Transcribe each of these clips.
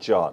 4।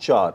4।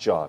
4।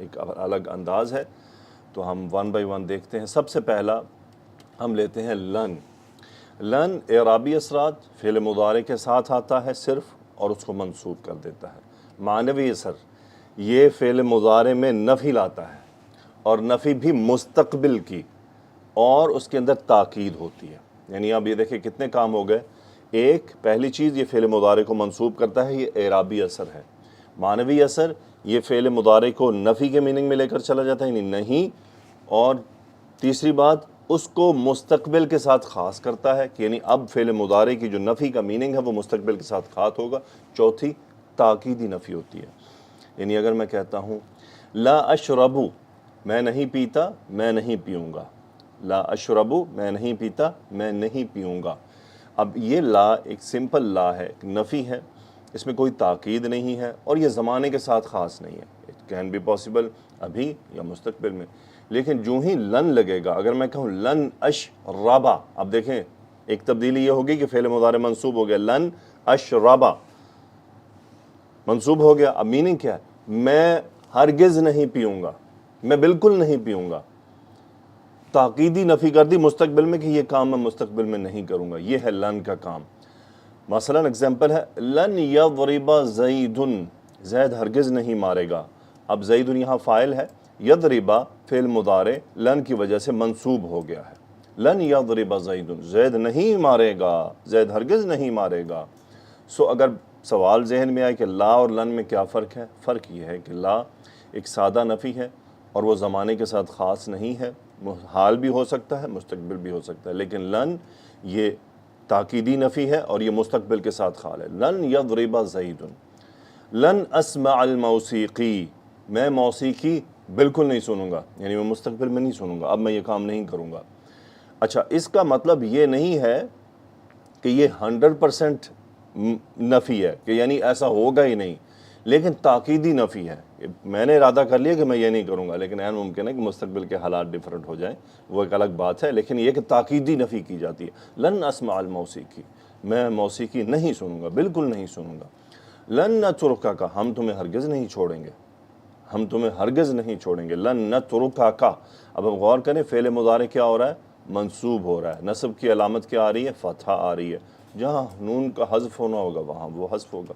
ایک الگ انداز ہے، تو ہم ون بائی ون دیکھتے ہیں۔ سب سے پہلا ہم لیتے ہیں لن۔ لن اعرابی اثرات، فعل مضارع کے ساتھ آتا ہے صرف اور اس کو منصوب کر دیتا ہے۔ معنوی اثر، یہ فعل مضارع میں نفی لاتا ہے، اور نفی بھی مستقبل کی، اور اس کے اندر تاکید ہوتی ہے۔ یعنی اب یہ دیکھیں کتنے کام ہو گئے۔ ایک پہلی چیز، یہ فعل مضارع کو منصوب کرتا ہے، یہ اعرابی اثر ہے۔ معنوی اثر، یہ فعل مضارع کو نفی کے میننگ میں لے کر چلا جاتا ہے، یعنی نہیں۔ اور تیسری بات، اس کو مستقبل کے ساتھ خاص کرتا ہے، کہ یعنی اب فعل مضارع کی جو نفی کا میننگ ہے وہ مستقبل کے ساتھ خاص ہوگا۔ چوتھی، تاکیدی نفی ہوتی ہے، یعنی اگر میں کہتا ہوں لا اشربو، میں نہیں پیتا، میں نہیں پیوں گا۔ لا اشربو، میں نہیں پیتا، میں نہیں پیوں گا۔ اب یہ لا ایک سمپل لا ہے، ایک نفی ہے، اس میں کوئی تاکید نہیں ہے، اور یہ زمانے کے ساتھ خاص نہیں ہے۔ اٹ کین بی پاسبل ابھی یا مستقبل میں۔ لیکن جو ہی لن لگے گا، اگر میں کہوں لن اشربا، اب دیکھیں ایک تبدیلی یہ ہوگی کہ فعل مضارع منصوب ہو گیا، لن اشربا منصوب ہو گیا۔ اب میننگ کیا ہے؟ میں ہرگز نہیں پیوں گا، میں بالکل نہیں پیوں گا۔ تاکیدی نفی کر دی مستقبل میں کہ یہ کام میں مستقبل میں نہیں کروں گا۔ یہ ہے لن کا کام۔ مثلا اگزامپل ہے لن یضرب زید، زید ہرگز نہیں مارے گا۔ اب زید یہاں فاعل ہے، یضرب فعل مضارع لن کی وجہ سے منصوب ہو گیا ہے۔ لن یضرب زید، زید نہیں مارے گا، زید ہرگز نہیں مارے گا۔ سو اگر سوال ذہن میں آئے کہ لا اور لن میں کیا فرق ہے، فرق یہ ہے کہ لا ایک سادہ نفی ہے، اور وہ زمانے کے ساتھ خاص نہیں ہے، حال بھی ہو سکتا ہے، مستقبل بھی ہو سکتا ہے۔ لیکن لن یہ تاکیدی نفی ہے، اور یہ مستقبل کے ساتھ خال ہے۔ لن یضرب زید، لن اسمع الموسیقی، میں موسیقی بالکل نہیں سنوں گا، یعنی میں مستقبل میں نہیں سنوں گا، اب میں یہ کام نہیں کروں گا۔ اچھا، اس کا مطلب یہ نہیں ہے کہ یہ 100% نفی ہے، کہ یعنی ایسا ہوگا ہی نہیں، لیکن تاکیدی نفی ہے۔ میں نے ارادہ کر لیا کہ میں یہ نہیں کروں گا، لیکن عین ممکن ہے کہ مستقبل کے حالات ڈیفرنٹ ہو جائیں، وہ ایک الگ بات ہے، لیکن یہ کہ تاکیدی نفی کی جاتی ہے۔ لن اسمع الموسیقی، میں موسیقی نہیں سنوں گا، بالکل نہیں سنوں گا۔ لن نترکک، ہم تمہیں ہرگز نہیں چھوڑیں گے، ہم تمہیں ہرگز نہیں چھوڑیں گے۔ لن نترکک، اب ہم غور کریں فعل مضارع کیا ہو رہا ہے؟ منصوب ہو رہا ہے۔ نصب کی علامت کیا آ رہی ہے؟ فتحہ آ رہی ہے۔ جہاں نون کا حذف ہونا ہوگا وہاں وہ حذف ہوگا۔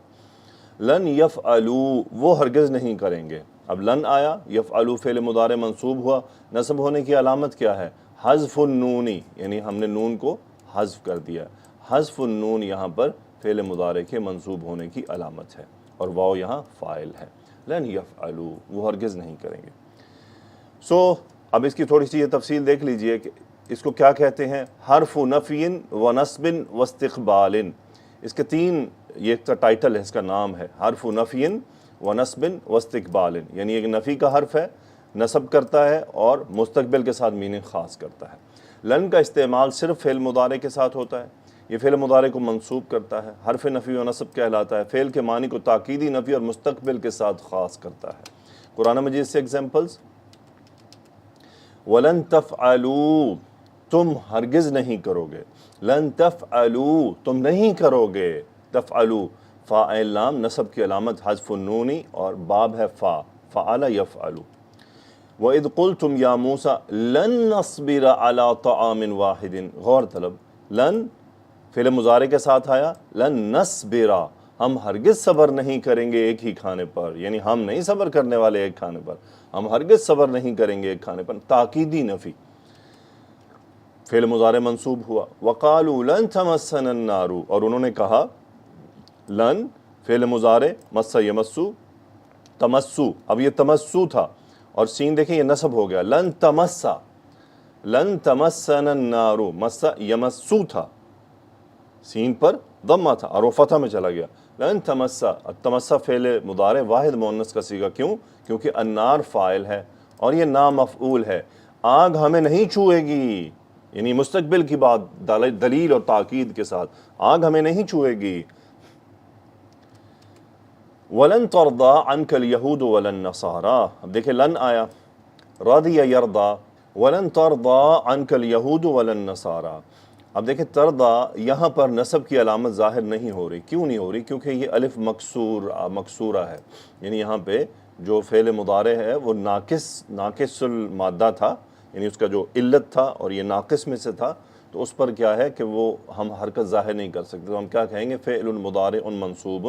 لن یفعلوا، وہ ہرگز نہیں کریں گے۔ اب لن آیا، یفعلوا فعل مضارع منصوب ہوا، نصب ہونے کی علامت کیا ہے؟ حذف النون، یعنی ہم نے نون کو حذف کر دیا۔ حذف النون یہاں پر فعل مضارع کے منصوب ہونے کی علامت ہے، اور واو یہاں فاعل ہے۔ لن یفعلوا، وہ ہرگز نہیں کریں گے۔ اب اس کی تھوڑی سی یہ تفصیل دیکھ لیجئے کہ اس کو کیا کہتے ہیں؟ حرف نفی و نصب و استقبال۔ اس کے تین، یہ ایک ٹائٹل ہے، اس کا نام ہے حرف نفی و نصب و استقبال، یعنی ایک نفی کا حرف ہے، نصب کرتا ہے اور مستقبل کے ساتھ میننگ خاص کرتا ہے۔ لن کا استعمال صرف فعل مضارع کے ساتھ ہوتا ہے، یہ فعل مضارع کو منصوب کرتا ہے، حرف نفی و نصب کہلاتا ہے، فعل کے معنی کو تاکیدی نفی اور مستقبل کے ساتھ خاص کرتا ہے۔ قرآن مجید سے ایگزامپلز، وَلَن تَفْعَلُوا، تم ہرگز نہیں کرو گے۔ لن تفعلوا، تم نہیں کرو گے۔ تفعلوا، فاعل لام، نصب کی علامت حذف النون، اور باب ہے فا، فعل یفعل۔ وَإِذْ قُلْتُمْ يَا مُوسَى لَن نَّصْبِرَ عَلَىٰ طَعَامٍ وَاحِدٍ، غور طلب، لن فعل مضارع کے ساتھ آیا، لن نصبر، ہم ہرگز صبر نہیں کریں گے ایک ہی کھانے پر، یعنی ہم نہیں صبر کرنے والے ایک کھانے پر، ہم ہرگز صبر نہیں کریں گے ایک کھانے پر۔ تاکیدی نفی، فعل مضارع منصوب ہوا۔ وَقَالُوا لَن تَمَسَّنَا النَّارُ، اور انہوں نے کہا، لن فعل مضارع، مس یمسو، تمسو، اب یہ تمسو تھا، اور سین دیکھیں یہ نصب ہو گیا، لن تمسا، لن تمسنا النار، مس یمسو تھا، سین پر ضمہ تھا اور وہ فتح میں چلا گیا۔ لن تمسا، تمسا فعل مضارع واحد مؤنث کا صیغہ، کیوں؟ کیونکہ النار فاعل ہے اور یہ نامفعول ہے، آگ ہمیں نہیں چھوئے گی، یعنی مستقبل کی بات دلیل اور تاکید کے ساتھ، آگ ہمیں نہیں چھوئے گی۔ وَلَن تَرْضَىٰ عَنْكَ الْيَهُودُ وَلَا النَّصَارَىٰ، اب دیکھیں لن آیا، رضی یرضا، وَلَن تَرْضَىٰ عَنْكَ الْيَهُودُ وَلَا النَّصَارَىٰ۔ اب دیکھیں ترضا یہاں پر نصب کی علامت ظاہر نہیں ہو رہی، کیوں نہیں ہو رہی؟ کیونکہ یہ الف مکسورہ ہے، یعنی یہاں پہ جو فعل مضارع ہے وہ ناقص المادہ تھا، یعنی اس کا جو علت تھا اور یہ ناقص میں سے تھا، تو اس پر کیا ہے کہ وہ ہم حرکت ظاہر نہیں کر سکتے، تو ہم کیا کہیں گے فعل مضارع منصوب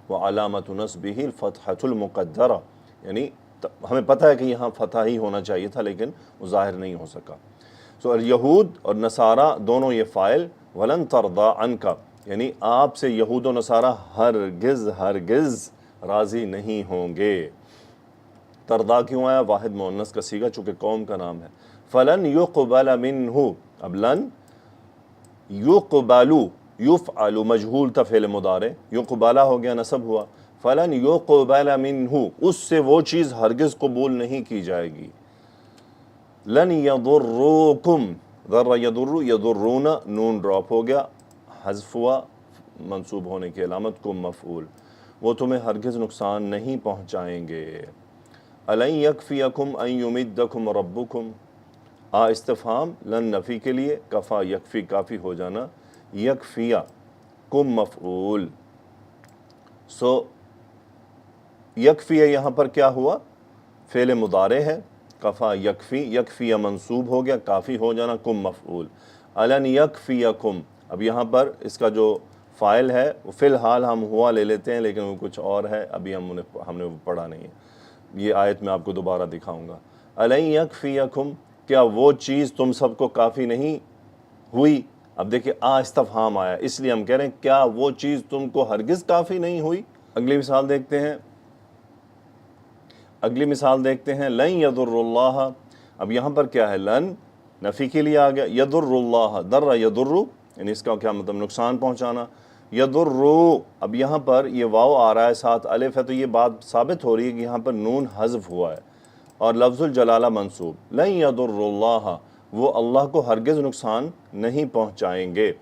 وعلامۃ نصبہ الفتحۃ المقدرہ، یعنی ہمیں پتہ ہے کہ یہاں فتح ہی ہونا چاہیے تھا لیکن وہ ظاہر نہیں ہو سکا۔ سو یہود اور نصارہ دونوں یہ فاعل، ولن ترضی عنک، یعنی آپ سے یہود و نصارہ ہرگز راضی نہیں ہوں گے۔ ترضا کیوں آیا؟ واحد مؤنث کا صیغہ چونکہ قوم کا نام ہے۔ فلن یقبل منہ، اب لن یقبلو، یفعل مجہول تھا فعل مضارع، یقبلہ ہو گیا نصب ہوا، فلن یقبل منہ، اس سے وہ چیز ہرگز قبول نہیں کی جائے گی۔ لن یضروکم، ذر یضر یضرون، نون ڈراپ ہو گیا، حذف ہوا منصوب ہونے کی علامت، کم مفعول، وہ تمہیں ہرگز نقصان نہیں پہنچائیں گے۔ الن یکفیکم ان یمدکم ربکم، استفہام لن نفی کے لیے، کفا یکفی کافی ہو جانا، یکفیا کم مفعول۔ سو یکفی یہاں پر کیا ہوا؟ فعل مضارع ہے، کفا یکفی، یکفی منصوب ہو گیا، کافی ہو جانا، کم مفعول۔ الن یکفیکم، اب یہاں پر اس کا جو فاعل ہے وہ فی الحال ہم ہوا لے لیتے ہیں لیکن وہ کچھ اور ہے، ابھی ہم نے وہ پڑھا نہیں ہے، یہ آیت میں آپ کو دوبارہ دکھاؤں گا۔ الن یکفیکم، کیا وہ چیز تم سب کو کافی نہیں ہوئی؟ اب دیکھیں استفہام آیا، اس لیے ہم کہہ رہے ہیں کیا وہ چیز تم کو ہرگز کافی نہیں ہوئی؟ اگلی مثال دیکھتے ہیں، لن یضر اللہ، اب یہاں پر کیا ہے؟ لن نفی کے لیے آ گیا، یضر اللہ، در یضر، یعنی اس کا کیا مطلب؟ نقصان پہنچانا، یضر، اب یہاں پر یہ واو آ رہا ہے ساتھ الف ہے، تو یہ بات ثابت ہو رہی ہے کہ یہاں پر نون حذف ہوا ہے اور لفظ الجلالہ منصوب، لن یضر اللہ، وہ اللہ کو ہرگز نقصان نہیں پہنچائیں گے۔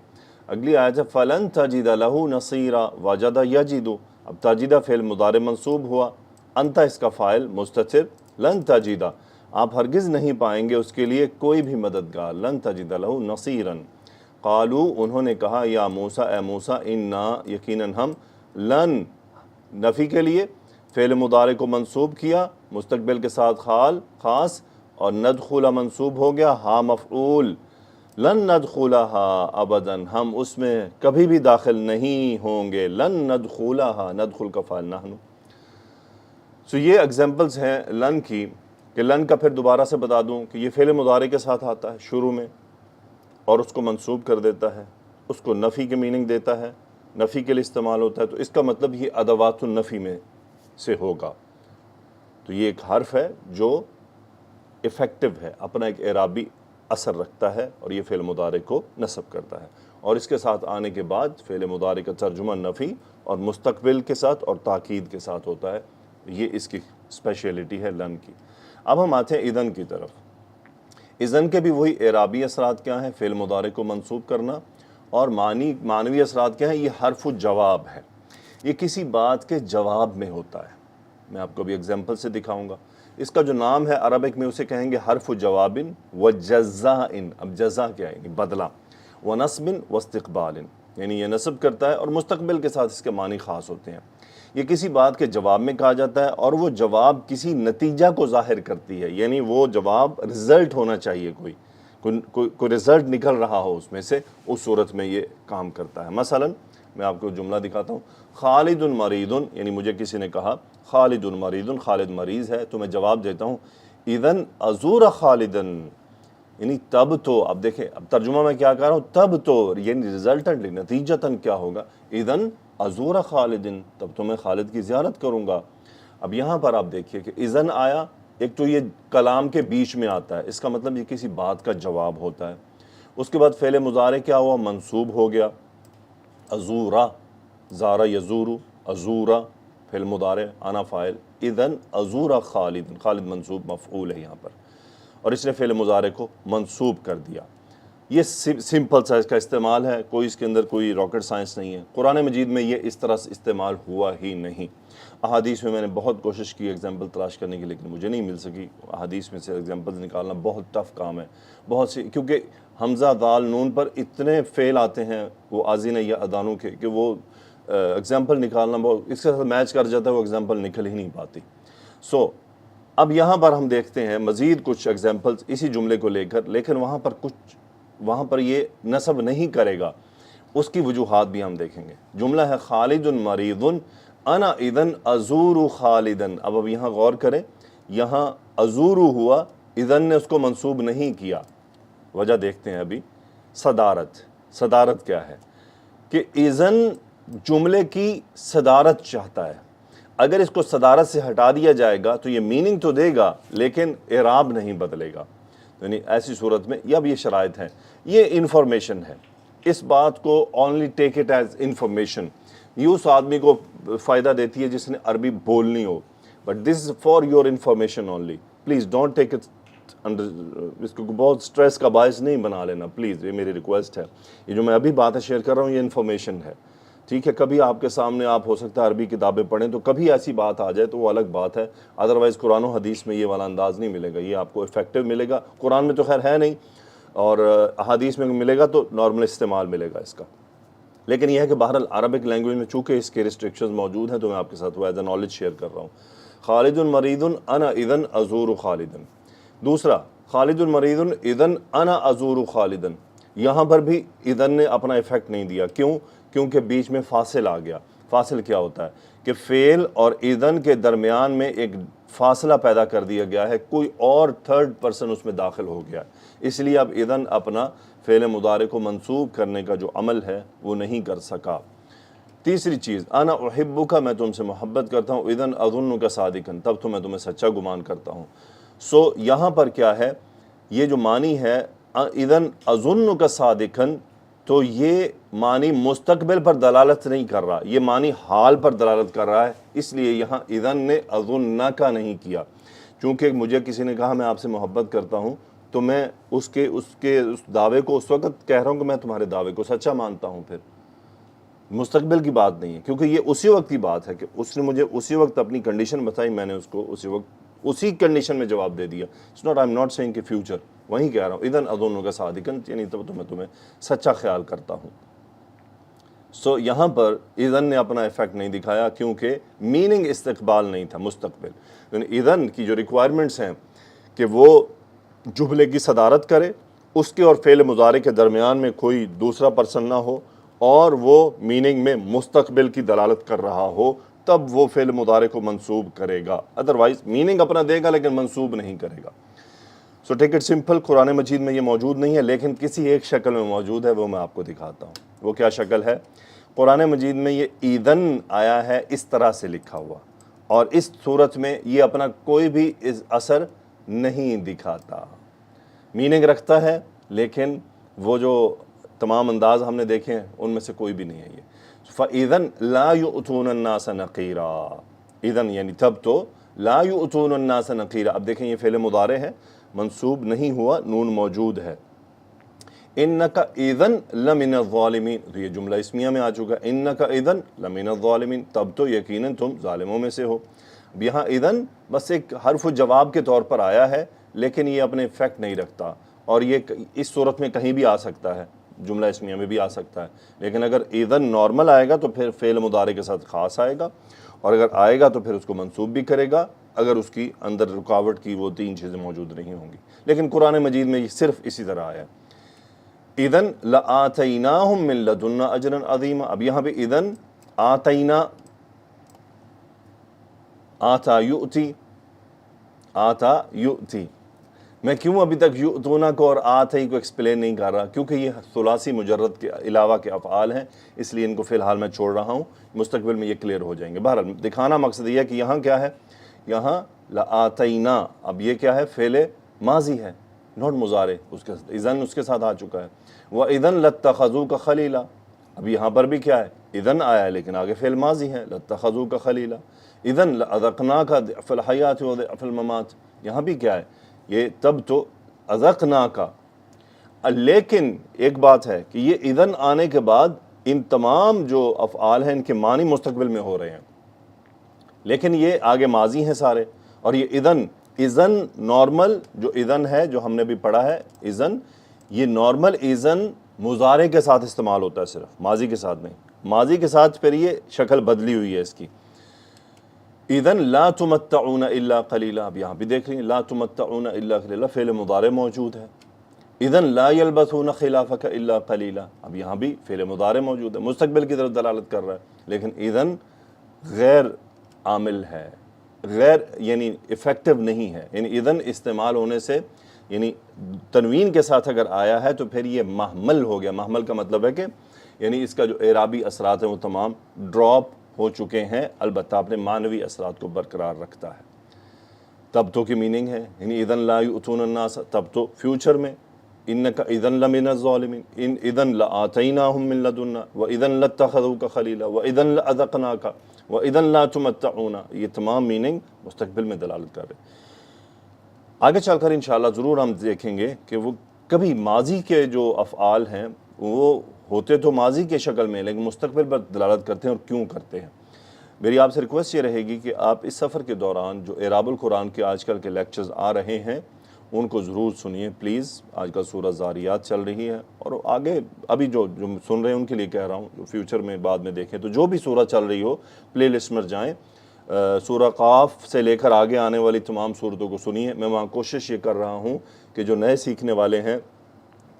اگلی آیت ہے فلن تجد لہ نصیرا، وجد یجد، اب تجد فعل مضارع منصوب ہوا، انت اس کا فاعل مستتر، لن تجد، آپ ہرگز نہیں پائیں گے اس کے لیے کوئی بھی مددگار، لن تجد لہ نصیرا۔ قالو، انہوں نے کہا، یا موسیٰ، اے موسیٰ، انا، یقیناً ہم، لن نفی کے لیے فعل مضارع کو منصوب کیا، مستقبل کے ساتھ خاص، اور ندخل منصوب ہو گیا، ہا مفعول، لن ندخلہا ابدا، ہم اس میں کبھی بھی داخل نہیں ہوں گے، لن ندخلہا، ندخل کا فاعل نحن۔ سو یہ ایگزامپلز ہیں لن کی، کہ لن کا پھر دوبارہ سے بتا دوں کہ یہ فعل مضارع کے ساتھ آتا ہے شروع میں اور اس کو منصوب کر دیتا ہے، اس کو نفی کے میننگ دیتا ہے، نفی کے لیے استعمال ہوتا ہے، تو اس کا مطلب یہ ادوات النفی میں سے ہوگا۔ تو یہ ایک حرف ہے جو افیکٹو ہے، اپنا ایک اعرابی اثر رکھتا ہے اور یہ فعل مضارع کو نصب کرتا ہے، اور اس کے ساتھ آنے کے بعد فعل مضارع کا ترجمہ نفی اور مستقبل کے ساتھ اور تاکید کے ساتھ ہوتا ہے، یہ اس کی اسپیشلٹی ہے لن کی۔ اب ہم آتے ہیں اذن کی طرف۔ اذن کے بھی وہی اعرابی اثرات کیا ہیں؟ فعل مضارع کو منصوب کرنا، اور معنوی اثرات کیا ہیں؟ یہ حرف الجواب ہے، یہ کسی بات کے جواب میں ہوتا ہے۔ میں آپ کو بھی ایگزامپل سے دکھاؤں گا۔ اس کا جو نام ہے عربک میں اسے کہیں گے حرف جواب و جزاء، اب جزا کیا ہے؟ یعنی بدلہ، و نصب و استقبال، یعنی یہ نصب کرتا ہے اور مستقبل کے ساتھ اس کے معنی خاص ہوتے ہیں۔ یہ کسی بات کے جواب میں کہا جاتا ہے اور وہ جواب کسی نتیجہ کو ظاہر کرتی ہے، یعنی وہ جواب رزلٹ ہونا چاہیے، کوئی رزلٹ نکل رہا ہو اس میں سے، اس صورت میں یہ کام کرتا ہے۔ مثلا میں آپ کو جملہ دکھاتا ہوں، خالد مریض، یعنی مجھے کسی نے کہا خالد مریض، خالد مریض ہے، تو میں جواب دیتا ہوں اذن ازور خالدن، یعنی تب تو، اب دیکھیں اب ترجمہ میں کیا کر رہا ہوں، تب تو، یعنی ریزلٹنٹلی، نتیجتاً کیا ہوگا؟ اذن ازور خالدن، تب تو میں خالد کی زیارت کروں گا۔ اب یہاں پر آپ دیکھیے کہ اذن آیا، ایک تو یہ کلام کے بیچ میں آتا ہے، اس کا مطلب یہ کسی بات کا جواب ہوتا ہے۔ اس کے بعد فعل مضارع کیا ہوا؟ منصوب ہو گیا، ازورا، زارا یزورو، ازورا فعل مضارع، انا فاعل، اذن ازورا خالد، خالد منصوب مفعول ہے یہاں پر، اور اس نے فعل مضارع کو منصوب کر دیا۔ یہ سمپل سا اس کا استعمال ہے، کوئی اس کے اندر کوئی راکٹ سائنس نہیں ہے۔ قرآن مجید میں یہ اس طرح سے استعمال ہوا ہی نہیں۔ احادیث میں نے بہت کوشش کی ایگزامپل تلاش کرنے کی، لیکن مجھے نہیں مل سکی۔ احادیث میں سے ایگزامپل نکالنا بہت ٹف کام ہے، بہت سی، کیونکہ حمزہ دال نون پر اتنے فعل آتے ہیں وہ آذین یا ادانوں کے، کہ وہ ایگزامپل نکالنا بہت، اس کے ساتھ میچ کر جاتا ہے، وہ ایگزامپل نکل ہی نہیں پاتی۔ اب یہاں پر ہم دیکھتے ہیں مزید کچھ ایگزامپلس اسی جملے کو لے کر، لیکن وہاں پر یہ نصب نہیں کرے گا، اس کی وجوہات بھی ہم دیکھیں گے۔ جملہ ہے خالد مریض انا اذن ازور خالدن۔ اب یہاں غور کریں، یہاں ازور ہوا، اذن نے اس کو منصوب نہیں کیا، وجہ دیکھتے ہیں ابھی۔ صدارت کیا ہے کہ اذن جملے کی صدارت چاہتا ہے، اگر اس کو صدارت سے ہٹا دیا جائے گا تو یہ میننگ تو دے گا لیکن اعراب نہیں بدلے گا، یعنی ایسی صورت میں اب یہ شرائط ہیں، یہ انفارمیشن ہے، اس بات کو only take it as information. یہ اس آدمی کو فائدہ دیتی ہے جس نے عربی بولنی ہو، but this is for your information only, please don't take it اس کو بہت سٹریس کا باعث نہیں بنا لینا پلیز، یہ میری ریکویسٹ ہے۔ یہ جو میں ابھی باتیں شیئر کر رہا ہوں یہ انفارمیشن ہے، ٹھیک ہے؟ کبھی آپ کے سامنے آپ ہو سکتا ہے عربی کتابیں پڑھیں تو کبھی ایسی بات آ جائے تو وہ الگ بات ہے، ادروائز قرآن و حدیث میں یہ والا انداز نہیں ملے گا، یہ آپ کو افیکٹو ملے گا، قرآن میں تو خیر ہے نہیں، اور احادیث میں ملے گا تو نارمل استعمال ملے گا اس کا۔ لیکن یہ ہے کہ بہرحال عربک لینگویج میں چونکہ اس کے ریسٹرکشنز موجود ہیں تو میں آپ کے ساتھ وہ ایز اے نالج شیئر کر رہا ہوں۔ خالد مریض انا اذن ازور خالدن۔ دوسرا، خالد مریض اذن انا ازور خالدن، یہاں پر بھی اذن نے اپنا ایفیکٹ نہیں دیا، کیوں؟ کیونکہ بیچ میں فاصل آ گیا۔ فاصل کیا ہوتا ہے کہ فعل اور اذن کے درمیان میں ایک فاصلہ پیدا کر دیا گیا ہے، کوئی اور تھرڈ پرسن اس میں داخل ہو گیا، اس لیے اب اذن اپنا فعل مضارع کو منصوب کرنے کا جو عمل ہے وہ نہیں کر سکا۔ تیسری چیز، انا احبک، میں تم سے محبت کرتا ہوں، اذن اظنک صادقا، تب تو میں تمہیں سچا گمان کرتا ہوں۔ یہاں پر کیا ہے، یہ جو معنی ہے اذن اظنک صادقا، تو یہ معنی مستقبل پر دلالت نہیں کر رہا، یہ معنی حال پر دلالت کر رہا ہے، اس لیے یہاں اذن نے اظنک نہیں کیا۔ چونکہ مجھے کسی نے کہا میں آپ سے محبت کرتا ہوں تو میں اس دعوے کو اس وقت کہہ رہا ہوں کہ میں تمہارے دعوے کو سچا مانتا ہوں، پھر مستقبل کی بات نہیں ہے، کیونکہ یہ اسی وقت کی بات ہے کہ اس نے مجھے اسی وقت اپنی کنڈیشن بتائی، میں نے اس کو اسی وقت اسی کنڈیشن میں جواب دے دیا۔ آئی ایم ناٹ سیئنگ کہ فیوچر، وہیں کہہ رہا ہوں اذن اظنک صادقا، یعنی تب تو میں تمہیں سچا خیال کرتا ہوں۔ یہاں پر اذن نے اپنا ایفیکٹ نہیں دکھایا کیونکہ میننگ استقبال نہیں تھا، مستقبل، یعنی اذن کی جو ریکوائرمنٹس ہیں کہ وہ جملے کی صدارت کرے، اس کے اور فعل مضارع کے درمیان میں کوئی دوسرا پرسن نہ ہو، اور وہ میننگ میں مستقبل کی دلالت کر رہا ہو، تب وہ فعل مضارع کو منصوب کرے گا، ادروائز میننگ اپنا دے گا لیکن منصوب نہیں کرے گا۔ ٹیک اٹ سمپل، قرآن مجید میں یہ موجود نہیں ہے لیکن کسی ایک شکل میں موجود ہے، وہ میں آپ کو دکھاتا ہوں۔ وہ کیا شکل ہے؟ قرآن مجید میں یہ اذن آیا ہے اس طرح سے لکھا ہوا، اور اس صورت میں یہ اپنا کوئی بھی اثر نہیں دکھاتا، میننگ رکھتا ہے لیکن وہ جو تمام انداز ہم نے دیکھے ہیں ان میں سے کوئی بھی نہیں ہے یہ۔ فَإِذَن لَا يُؤْتُونَ النَّاسَ نَقِيرًا، اذن یعنی تب تو، لا يؤتون الناس نقیرا، اب دیکھیں یہ فعل مضارع ہے، منصوب نہیں ہوا، نون موجود ہے۔ انک اذن لمن الظالمین، تو یہ جملہ اسمیہ میں آ چکا، انک اذن لمن الظالمین، تب تو یقیناً تم ظالموں میں سے ہو۔ اب یہاں اذن بس ایک حرف جواب کے طور پر آیا ہے لیکن یہ اپنے ایفیکٹ نہیں رکھتا، اور یہ اس صورت میں کہیں بھی آ سکتا ہے، جملہ اسمیہ میں بھی آ سکتا ہے، لیکن اگر اذن نارمل آئے گا تو پھر فعل مضارع کے ساتھ خاص آئے گا، اور اگر آئے گا تو پھر اس کو منصوب بھی کرے گا اگر اس کی اندر رکاوٹ کی وہ تین چیزیں موجود نہیں ہوں گی۔ لیکن قرآن مجید میں یہ صرف اسی طرح آیا ہے، اذن لآتیناہم من لدنا اجرا عظیما۔ اب یہاں پہ اذن آتینا، آتا یؤتی، آتا یؤتی، میں کیوں ابھی تک یؤتونا کو اور آتی کو ایکسپلین نہیں کر رہا؟ کیونکہ یہ ثلاثی مجرد کے علاوہ کے افعال ہیں، اس لیے ان کو فی الحال میں چھوڑ رہا ہوں، مستقبل میں یہ کلیئر ہو جائیں گے۔ بہرحال دکھانا مقصد یہ ہے کہ یہاں کیا ہے، یہاں لآتینا، اب یہ کیا ہے، فعل ماضی ہے، ناٹ مضارع، اس کے اذن اس کے ساتھ آ چکا ہے۔ وَإِذًا لَاتَّخَذُوكَ خَلِيلًا، اب یہاں پر بھی کیا ہے، اذن آیا ہے لیکن آگے فعل ماضی ہے، لَاتَّخَذُوكَ خَلِيلًا۔ اذن لَأَذَقْنَاكَ ضِعْفَ الْحَيَاةِ وَضِعْفَ الْمَمَاتِ، یہاں بھی کیا ہے، یہ تب تو اذقناک، لیکن ایک بات ہے کہ یہ اذن آنے کے بعد ان تمام جو افعال ہیں ان کے معنی مستقبل میں ہو رہے ہیں، لیکن یہ آگے ماضی ہیں سارے، اور یہ اذن نارمل جو اذن ہے جو ہم نے بھی پڑھا ہے، اذن یہ نارمل اذن مضارع کے ساتھ استعمال ہوتا ہے، صرف ماضی کے ساتھ نہیں، ماضی کے ساتھ پھر یہ شکل بدلی ہوئی ہے اس کی۔ اذن لا تمتعون الا قلیلا، اب یہاں بھی دیکھ رہی ہیں لا تمتعون الا قلیلا، فعل مضارع موجود ہے. اذن لا يلبثون خلافك الا قلیلا، اب یہاں بھی فعل مضارع موجود ہے، مستقبل کی طرف دلالت کر رہا ہے، لیکن اذن غیر عامل ہے، غیر یعنی افیکٹو نہیں ہے. یعنی اذن استعمال ہونے سے یعنی تنوین کے ساتھ اگر آیا ہے تو پھر یہ محمل ہو گیا. محمل کا مطلب ہے کہ یعنی اس کا جو اعرابی اثرات ہیں وہ تمام ڈراپ ہو چکے ہیں، البتہ اپنے معنوی اثرات کو برقرار رکھتا ہے. تب تو کی میننگ ہے یعنی اذن لا یؤتون الناس، تب تو فیوچر میں انک اذن لمن الظالمین، ان اذن لآتیناہم من لدنا واذن لاتخذوک خلیلا واذن لاذقناک واذن لا تمتعون، یہ تمام میننگ مستقبل میں دلالت کر رہے ہیں. آگے چل کر انشاءاللہ ضرور ہم دیکھیں گے کہ وہ کبھی ماضی کے جو افعال ہیں وہ ہوتے تو ماضی کے شکل میں لیکن مستقبل پر دلالت کرتے ہیں اور کیوں کرتے ہیں. میری آپ سے ریکویسٹ یہ رہے گی کہ آپ اس سفر کے دوران جو اعراب القرآن کے آج کل کے لیکچرز آ رہے ہیں ان کو ضرور سنیے پلیز. آج کل سورہ زاریات چل رہی ہے اور آگے ابھی جو سن رہے ہیں ان کے لیے کہہ رہا ہوں، جو فیوچر میں بعد میں دیکھیں تو جو بھی سورہ چل رہی ہو پلے لسٹ میں جائیں، سورہ قاف سے لے کر آگے آنے والی تمام صورتوں کو سنیے. میں وہاں کوشش یہ کر رہا ہوں کہ جو نئے سیکھنے والے ہیں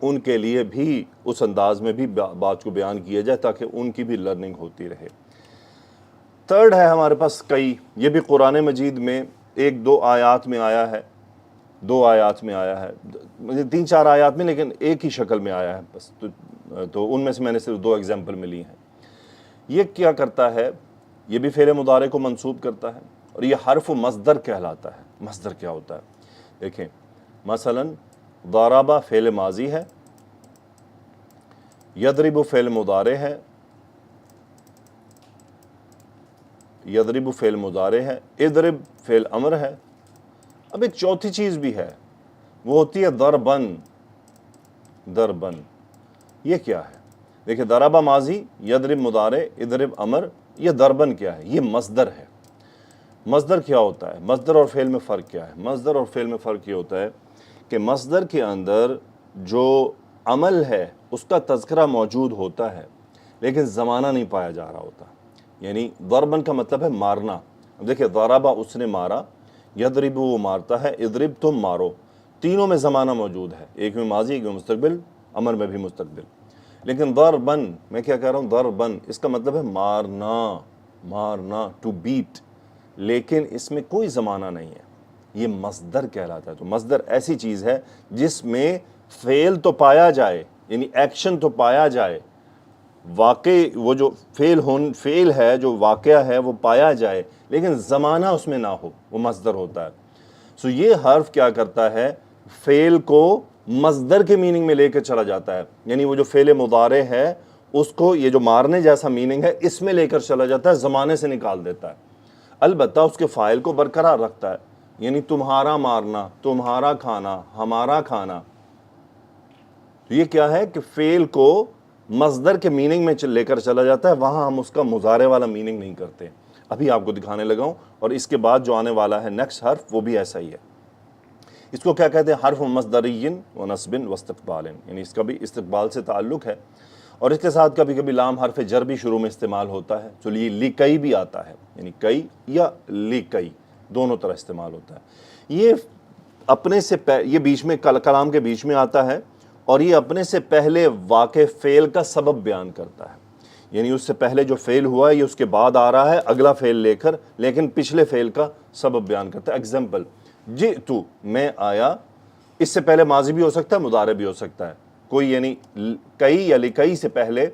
ان کے لیے بھی اس انداز میں بھی بات کو بیان کیا جائے تاکہ ان کی بھی لرننگ ہوتی رہے. تھرڈ ہے ہمارے پاس کئی، یہ بھی قرآن مجید میں ایک دو آیات میں آیا ہے، دو آیات میں آیا ہے، تین چار آیات میں لیکن ایک ہی شکل میں آیا ہے بس، تو ان میں سے میں نے صرف دو ایگزامپل ملی ہیں. یہ کیا کرتا ہے؟ یہ بھی فعل مضارع کو منصوب کرتا ہے اور یہ حرف مصدر کہلاتا ہے. مصدر کیا ہوتا ہے؟ دیکھیں مثلا ضرب فعل ماضی ہے، یضرب فعل مضارع ہے، یضرب فعل مضارع ہے، اضرب فعل امر ہے. اب ایک چوتھی چیز بھی ہے، وہ ہوتی ہے ضربن. ضربن یہ کیا ہے؟ دیکھیں ضرب ماضی، یضرب مضارع، اضرب امر، یہ ضربن کیا ہے؟ یہ مصدر ہے. مصدر کیا ہوتا ہے؟ مصدر اور فعل میں فرق کیا ہے؟ مصدر اور فعل میں فرق یہ ہوتا ہے کہ مصدر کے اندر جو عمل ہے اس کا تذکرہ موجود ہوتا ہے لیکن زمانہ نہیں پایا جا رہا ہوتا. یعنی ضربن کا مطلب ہے مارنا. اب دیکھیں ضربہ اس نے مارا، یضرب وہ مارتا ہے، اضرب تم مارو، تینوں میں زمانہ موجود ہے، ایک میں ماضی، ایک میں مستقبل، امر میں بھی مستقبل. لیکن ضربن میں کیا کہہ رہا ہوں؟ ضربن اس کا مطلب ہے مارنا، مارنا ٹو بیٹ، لیکن اس میں کوئی زمانہ نہیں ہے. یہ مصدر کہلاتا ہے. تو مصدر ایسی چیز ہے جس میں فعل تو پایا جائے، یعنی ایکشن تو پایا جائے، واقع وہ جو فعل ہے جو واقعہ ہے وہ پایا جائے لیکن زمانہ اس میں نہ ہو، وہ مصدر ہوتا ہے. سو یہ حرف کیا کرتا ہے؟ فعل کو مصدر کے میننگ میں لے کے چلا جاتا ہے. یعنی وہ جو فعل مضارع ہے اس کو یہ جو مارنے جیسا میننگ ہے اس میں لے کر چلا جاتا ہے، زمانے سے نکال دیتا ہے، البتہ اس کے فاعل کو برقرار رکھتا ہے. یعنی تمہارا مارنا، تمہارا کھانا، ہمارا کھانا. تو یہ کیا ہے کہ فعل کو مصدر کے میننگ میں لے کر چلا جاتا ہے، وہاں ہم اس کا مضارع والا میننگ نہیں کرتے. ابھی آپ کو دکھانے لگا ہوں اور اس کے بعد جو آنے والا ہے نیکسٹ حرف وہ بھی ایسا ہی ہے. اس کو کیا کہتے ہیں؟ حرف مصدری و نصب و استقبال، یعنی اس کا بھی استقبال سے تعلق ہے اور اس کے ساتھ کبھی کبھی لام حرف جر بھی شروع میں استعمال ہوتا ہے. چلیے لکئی بھی آتا ہے، یعنی کئی یا لکئی دونوں طرح استعمال ہوتا ہے. یہ اپنے سے یہ بیچ میں کلام کے بیچ میں آتا ہے اور یہ اپنے سے پہلے واقع فعل کا سبب بیان کرتا ہے. یعنی اس سے پہلے جو فعل ہوا ہے یہ اس کے بعد آ رہا ہے اگلا فعل لے کر، لیکن پچھلے فعل کا سبب بیان کرتا ہے. ایگزامپل جئتو میں آیا، اس سے پہلے ماضی بھی ہو سکتا ہے، مضارع بھی ہو سکتا ہے. کوئی یعنی کئی یا لکئی سے پہلے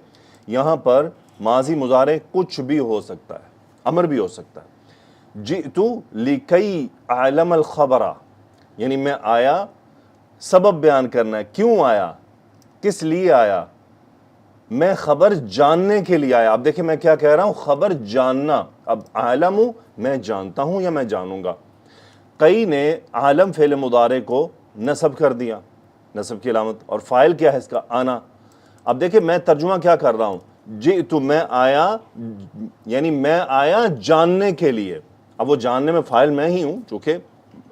یہاں پر ماضی مضارع کچھ بھی ہو سکتا ہے، امر بھی ہو سکتا ہے. جئتو لکئی اعلم الخبر، یعنی میں آیا سبب بیان کرنا ہے، کیوں آیا، کس لیے آیا، میں خبر جاننے کے لیے آیا. اب دیکھیں میں کیا کہہ رہا ہوں؟ خبر جاننا. اب عالم میں جانتا ہوں یا میں جانوں گا. کئی نے عالم فعل مضارع کو نصب کر دیا، نصب کی علامت، اور فاعل کیا ہے اس کا؟ آنا. اب دیکھیں میں ترجمہ کیا کر رہا ہوں؟ جئتو میں آیا، یعنی میں آیا جاننے کے لیے. اب وہ جاننے میں فاعل میں ہی ہوں، چونکہ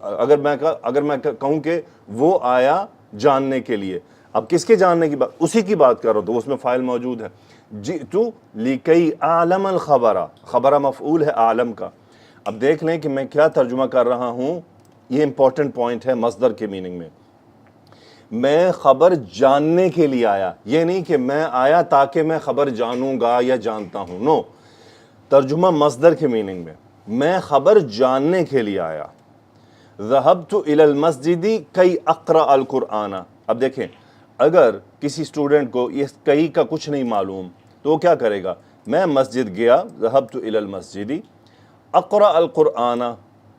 اگر میں کہوں کہ وہ آیا جاننے کے لیے، اب کس کے جاننے کی بات؟ اسی کی بات کر رہا ہوں تو اس میں فاعل موجود ہے. جئتو لکئی اعلم الخبر، خبر مفعول ہے عالم کا. اب دیکھ لیں کہ میں کیا ترجمہ کر رہا ہوں، یہ امپورٹنٹ پوائنٹ ہے مصدر کے میننگ میں۔ میں خبر جاننے کے لیے آیا، یہ نہیں کہ میں آیا تاکہ میں خبر جانوں گا یا جانتا ہوں، نو، ترجمہ مصدر کے میننگ میں خبر جاننے کے لیے آیا۔ ذہبت الی المسجد کی اقرأ القرآن۔ اب دیکھیں، اگر کسی اسٹوڈنٹ کو یہ کئی کا کچھ نہیں معلوم تو وہ کیا کرے گا؟ میں مسجد گیا، ذہبت الی المسجد اقرأ القرآن،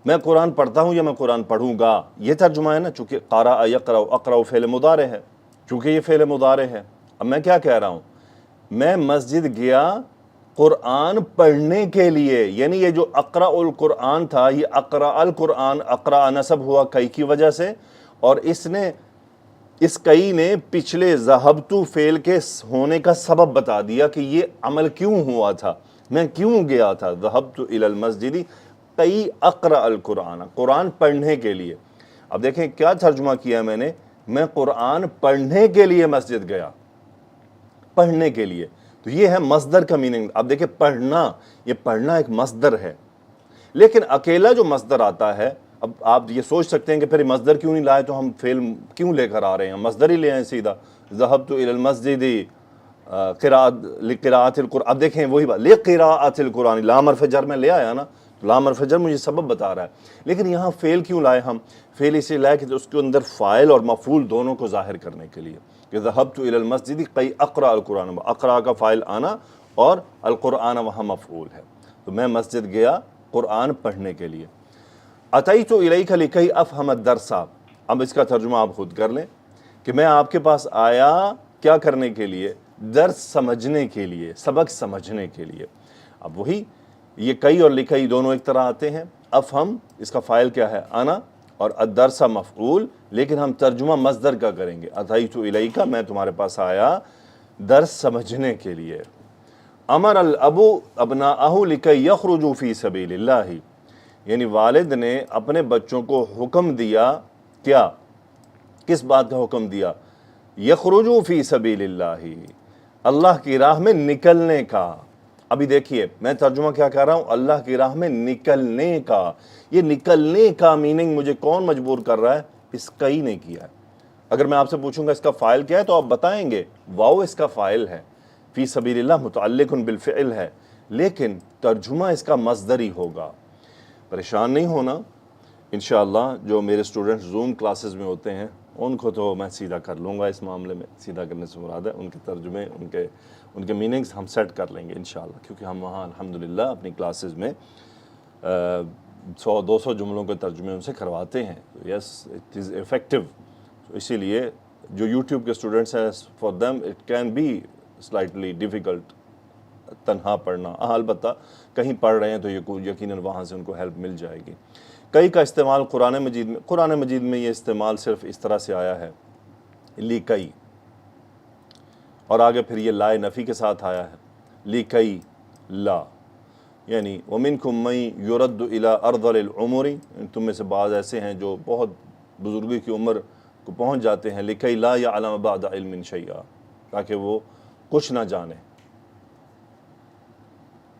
میں قرآن پڑھتا ہوں یا میں قرآن پڑھوں گا، یہ ترجمہ ہے نا، چونکہ قرأ یقرأ، اقرأ فعل مضارع ہے، چونکہ یہ فعل مضارع ہے۔ اب میں کیا کہہ رہا ہوں؟ میں مسجد گیا قرآن پڑھنے کے لیے، یعنی یہ جو اقرأ القرآن تھا، یہ اقرأ القرآن، اقرأ نسب ہوا کئی کی وجہ سے، اور اس کئی نے پچھلے ذہبتو فعل کے ہونے کا سبب بتا دیا کہ یہ عمل کیوں ہوا تھا، میں کیوں گیا تھا۔ ذہبت الی المسجد کی اقرأ القرآن، قرآن پڑھنے کے لیے۔ اب دیکھیں کیا ترجمہ کیا میں نے، میں قرآن پڑھنے کے لیے مسجد گیا، پڑھنے کے لیے، تو یہ ہے مصدر کا میننگ۔ اب دیکھیں پڑھنا، یہ پڑھنا ایک مصدر ہے، لیکن اکیلا جو مصدر آتا ہے، اب آپ یہ سوچ سکتے ہیں کہ پھر مصدر کیوں نہیں لائے، تو ہم فعل کیوں لے کر آ رہے ہیں، مصدر ہی لے آئیں سیدھا، ذہبت الی المسجد لقراءۃ القرآن۔ اب دیکھیں وہی بات، لقراءۃ القرآن، لام حرف جر میں لے آیا نا، لام حرف جر مجھے سبب بتا رہا ہے، لیکن یہاں فعل کیوں لائے ہم؟ فعل اسے لائے کہ اس کے اندر فاعل اور مفعول دونوں کو ظاہر کرنے کے لیے، کہ ذہبت الی المسجد کی اقرأ القرآن، اقرأ کا فاعل آنا اور القرآن وہاں مفعول ہے، تو میں مسجد گیا قرآن پڑھنے کے لیے۔ اتیت الیک لکی افہم الدرس، اب اس کا ترجمہ آپ خود کر لیں کہ میں آپ کے پاس آیا کیا کرنے کے لیے؟ درس سمجھنے کے لیے، سبق سمجھنے کے لیے۔ اب وہی یہ کئی اور لکئی دونوں ایک طرح آتے ہیں، افہم اس کا فاعل کیا ہے؟ انا، اور الدرس مفعول، لیکن ہم ترجمہ مصدر کا کریں گے، اتیت الیک، میں تمہارے پاس آیا درس سمجھنے کے لیے۔ امر الاب ابناءہ لکی یخرجوا فی سبیل اللہ، یعنی والد نے اپنے بچوں کو حکم دیا، کیا، کس بات کا حکم دیا؟ یخرجوا فی سبیل اللہ، اللہ کی راہ میں نکلنے کا۔ ابھی دیکھیے میں ترجمہ کیا کہہ رہا ہوں، اللہ کی راہ میں نکلنے کا۔ یہ نکلنے کا میننگ مجھے کون مجبور کر رہا ہے؟ اس کئی نے کیا ہے۔ اگر میں آپ سے پوچھوں گا اس کا فاعل کیا ہے تو آپ بتائیں گے واو اس کا فاعل ہے، فی سبیل اللہ متعلق بالفعل ہے، لیکن ترجمہ اس کا مصدر ہی ہوگا۔ پریشان نہیں ہونا، انشاءاللہ جو میرے اسٹوڈنٹ زوم کلاسز میں ہوتے ہیں ان کو تو میں سیدھا کر لوں گا، اس معاملے میں سیدھا کرنے سے مراد ہے ان کے ترجمے، ان کے میننگز ہم سیٹ کر لیں گے انشاءاللہ، کیونکہ ہم وہاں الحمدللہ اپنی کلاسز میں 100-200 جملوں کے ترجمے ان سے کرواتے ہیں۔ یس اٹ از افیکٹو، اسی لیے جو یوٹیوب کے اسٹوڈنٹس ہیں for them it can be slightly difficult تنہا پڑھنا، البتہ کہیں پڑھ رہے ہیں تو یہ یقیناً وہاں سے ان کو ہیلپ مل جائے گی۔ کئی کا استعمال قرآن مجید میں یہ استعمال صرف اس طرح سے آیا ہے، لیکئی، اور آگے پھر یہ لائے نفی کے ساتھ آیا ہے، لیکئی لا، یعنی وَمِنْكُمْ مَن يُرَدُّ إِلَىٰ أَرْذَلِ الْعُمُرِ، تم میں سے بعض ایسے ہیں جو بہت بزرگی کی عمر کو پہنچ جاتے ہیں، لِكَيْ لَا يَعْلَمَ بَعْدَ عِلْمٍ شَيْئًا، تاکہ وہ کچھ نہ جانے۔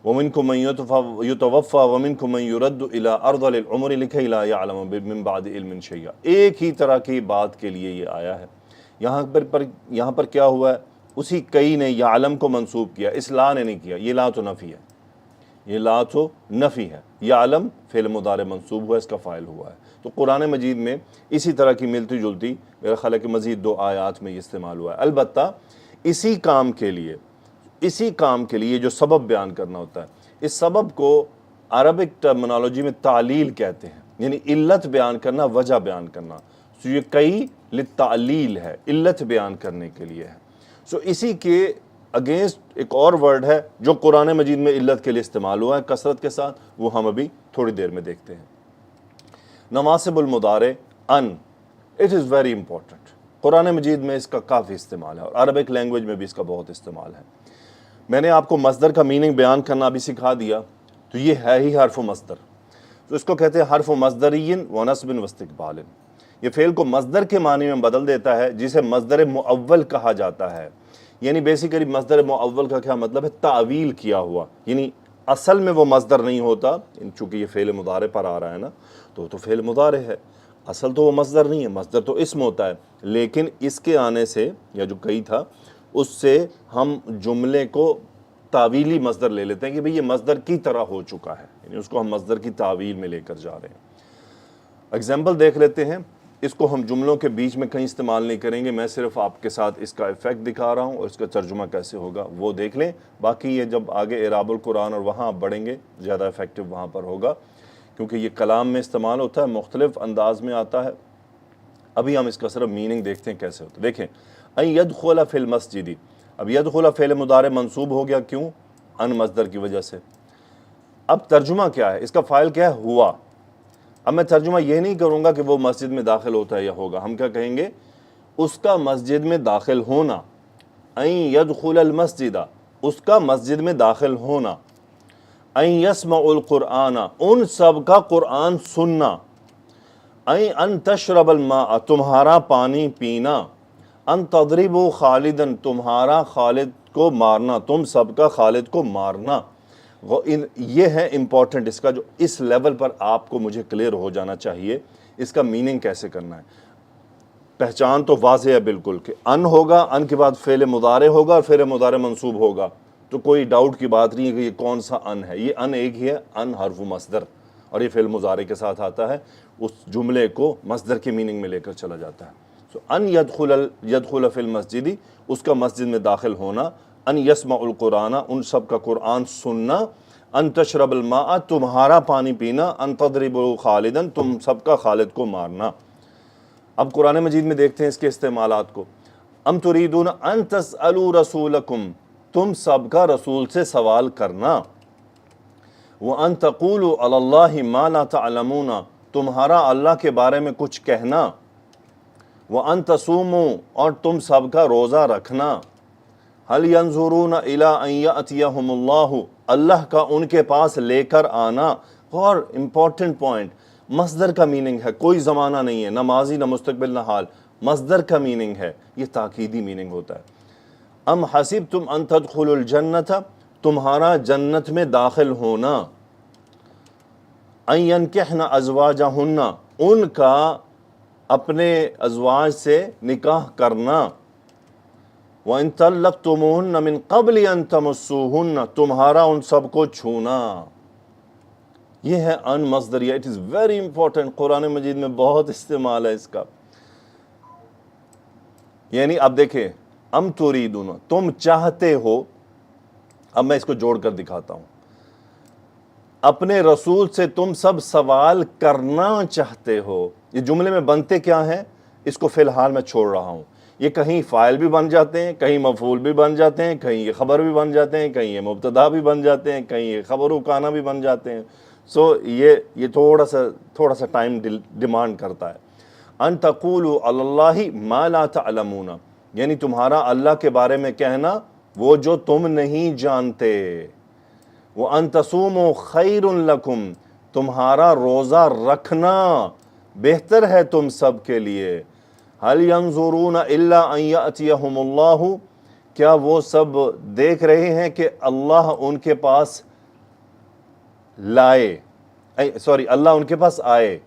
وَمِنْكُمْ مَن يُتَوَفَّىٰ وَمِنْكُمْ مَن يُرَدُّ إِلَىٰ أَرْذَلِ الْعُمُرِ لِكَيْ لَا يَعْلَمَ مِن بَعْدِ عِلْمٍ شَيْئًا، ایک ہی طرح کی بات کے لیے یہ آیا ہے۔ یہاں پر کیا ہوا ہے؟ اسی کئی نے یعلم کو منصوب کیا، اس لا نے نہیں کیا، یہ لا تو نفی ہے، یہ لا تو نفی ہے، یعلم فعل مضارع منصوب ہوا، اس کا فاعل ہوا ہے۔ تو قرآن مجید میں اسی طرح کی ملتی جلتی میرا خیال ہے کہ مزید 2 آیات میں یہ استعمال ہوا ہے۔ البتہ اسی کام کے لیے جو سبب بیان کرنا ہوتا ہے، اس سبب کو عربک ٹرمنالوجی میں تعلیل کہتے ہیں، یعنی علت بیان کرنا، وجہ بیان کرنا۔ سو یہ کئی للتعلیل ہے، علت بیان کرنے کے لیے ہے۔ سو اسی کے اگینسٹ ایک اور ورڈ ہے جو قرآن مجید میں علت کے لیے استعمال ہوا ہے کثرت کے ساتھ، وہ ہم ابھی تھوڑی دیر میں دیکھتے ہیں۔ نواسب المضارع ان، اٹ از ویری امپورٹنٹ، قرآن مجید میں اس کا کافی استعمال ہے اور عربک لینگویج میں بھی اس کا بہت استعمال ہے۔ میں نے آپ کو مصدر کا میننگ بیان کرنا بھی سکھا دیا، تو یہ ہے ہی حرف و مصدر، تو اس کو کہتے ہیں حرف و مصدری و نصب و استقبال۔ یہ فعل کو مصدر کے معنی میں بدل دیتا ہے، جسے مصدر مؤول کہا جاتا ہے۔ یعنی بیسیکلی مصدر مؤول کا کیا مطلب ہے؟ تعویل کیا ہوا، یعنی اصل میں وہ مصدر نہیں ہوتا، چونکہ یہ فعل مضارع پر آ رہا ہے نا، تو فعل مضارع ہے، اصل تو وہ مصدر نہیں ہے، مصدر تو اسم ہوتا ہے، لیکن اس کے آنے سے یا جو کہی تھا اس سے ہم جملے کو تعویلی مصدر لے لیتے ہیں کہ بھئی یہ مصدر کی طرح ہو چکا ہے، یعنی اس کو ہم مصدر کی تعویل میں لے کر جا رہے ہیں۔ اگزامپل دیکھ لیتے ہیں، اس کو ہم جملوں کے بیچ میں کہیں استعمال نہیں کریں گے، میں صرف آپ کے ساتھ اس کا ایفیکٹ دکھا رہا ہوں اور اس کا ترجمہ کیسے ہوگا وہ دیکھ لیں، باقی یہ جب آگے اعراب القرآن اور وہاں آپ بڑھیں گے زیادہ ایفیکٹو وہاں پر ہوگا، کیونکہ یہ کلام میں استعمال ہوتا ہے، مختلف انداز میں آتا ہے۔ ابھی ہم اس کا صرف میننگ دیکھتے ہیں کیسے ہوتا ہے۔ دیکھیں ان یدخل فی المسجد، اب یدخل فعل مضارع منصوب ہو گیا، کیوں؟ ان مصدر کی وجہ سے۔ اب ترجمہ کیا ہے؟ اس کا فاعل کیا ہے؟ ہوا۔ اب میں ترجمہ یہ نہیں کروں گا کہ وہ مسجد میں داخل ہوتا ہے یا ہوگا، ہم کیا کہیں گے؟ اس کا مسجد میں داخل ہونا، ان یدخل المسجد، اس کا مسجد میں داخل ہونا، ان یسمع القرآن، ان سب کا قرآن سننا، ان تشرب الماء، تمہارا پانی پینا، ان تضربوا خالدا، تمہارا خالد کو مارنا، تم سب کا خالد کو مارنا۔ یہ ہے امپورٹنٹ، اس کا جو اس لیول پر آپ کو مجھے کلیئر ہو جانا چاہیے، اس کا میننگ کیسے کرنا ہے۔ پہچان تو واضح ہے بالکل کہ ان ہوگا، ان کے بعد فعل مضارع ہوگا اور فعل مضارع منصوب ہوگا، تو کوئی ڈاؤٹ کی بات نہیں ہے کہ یہ کون سا ان ہے، یہ ان ایک ہی ہے، ان حرف مصدر، اور یہ فعل مضارع کے ساتھ آتا ہے، اس جملے کو مصدر کے میننگ میں لے کر چلا جاتا ہے۔ ان یدخل فی المسجد، اس کا مسجد میں داخل ہونا، ان یسمع القرآن، ان سب کا قرآن سننا، ان تشرب الماء، تمہارا پانی پینا، ان تضربوا خالدا، تم سب کا خالد کو مارنا۔ اب قرآن مجید میں دیکھتے ہیں اس کے استعمالات کو۔ ام تریدون ان تسألوا رسولکم، تم سب کا رسول سے سوال کرنا، وَأَن تَقُولُوا عَلَى اللَّهِ مَا لَا تَعْلَمُونَ، تمہارا اللہ کے بارے میں کچھ کہنا، وَأَن تَصُومُوا، اور تم سب کا روزہ رکھنا، هَلْ يَنظُرُونَ إِلَىٰ أَن يَأْتِيَهُمُ اللَّهُ، اللہ کا ان کے پاس لے کر آنا۔ اور امپورٹنٹ پوائنٹ، مصدر کا میننگ ہے، کوئی زمانہ نہیں ہے، نہ ماضی نہ مستقبل نہ حال، مصدر کا میننگ ہے، یہ تاکیدی میننگ ہوتا ہے۔ ام حسبتم ان تدخلوا الجنت، تمہارا جنت میں داخل ہونا، ان ینکحن ازواجہن، ان کا اپنے ازواج سے نکاح کرنا، وَإِن طَلَّقْتُمُوهُنَّ مِن قَبْلِ أَن تَمَسُّوهُنَّ، تمہارا ان سب کو چھونا۔ یہ ہے ان مصدریہ، اٹ از ویری امپورٹنٹ، قرآن مجید میں بہت استعمال ہے اس کا۔ یعنی اب دیکھیں، ام تریدون، تم چاہتے ہو، اب میں اس کو جوڑ کر دکھاتا ہوں، اپنے رسول سے تم سب سوال کرنا چاہتے ہو، یہ جملے میں بنتے کیا ہیں اس کو فی الحال میں چھوڑ رہا ہوں، یہ کہیں فاعل بھی بن جاتے ہیں، کہیں مفعول بھی بن جاتے ہیں، کہیں یہ خبر بھی بن جاتے ہیں، کہیں یہ مبتدا بھی بن جاتے ہیں، کہیں یہ خبر و کانا بھی بن جاتے ہیں، سو یہ تھوڑا سا ٹائم ڈیمانڈ کرتا ہے۔ ان تقولوا علی اللہ ما لا تعلمون، یعنی تمہارا اللہ کے بارے میں کہنا وہ جو تم نہیں جانتے، وَأَن تَصُومُوا خَيْرٌ لَكُمْ، تمہارا روزہ رکھنا بہتر ہے تم سب کے لیے، هَلْ يَنظُرُونَ إِلَّا أَن يَأْتِيَهُمُ اللَّهُ، کیا وہ سب دیکھ رہے ہیں کہ اللہ ان کے پاس لائے، اللہ ان کے پاس آئے،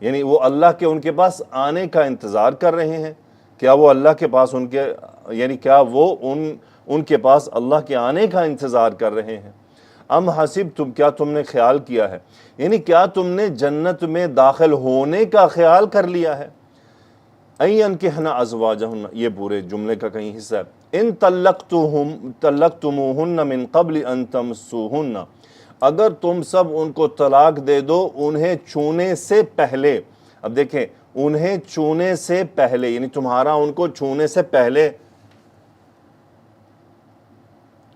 یعنی وہ اللہ کے ان کے پاس آنے کا انتظار کر رہے ہیں، کیا وہ اللہ کے پاس یعنی کیا وہ ان کے پاس اللہ کے آنے کا انتظار کر رہے ہیں۔ ام حسبتم، کیا تم نے خیال کیا ہے، یعنی کیا تم نے جنت میں داخل ہونے کا خیال کر لیا ہے۔ ان ینکحن ازواجہن، یہ پورے جملے کا کہیں حصہ ہے۔ ان طلقتموہن من قبل ان تمسوہن، اگر تم سب ان کو طلاق دے دو انہیں چھونے سے پہلے۔ اب دیکھیں، انہیں چھونے سے پہلے، یعنی تمہارا ان کو چھونے سے پہلے،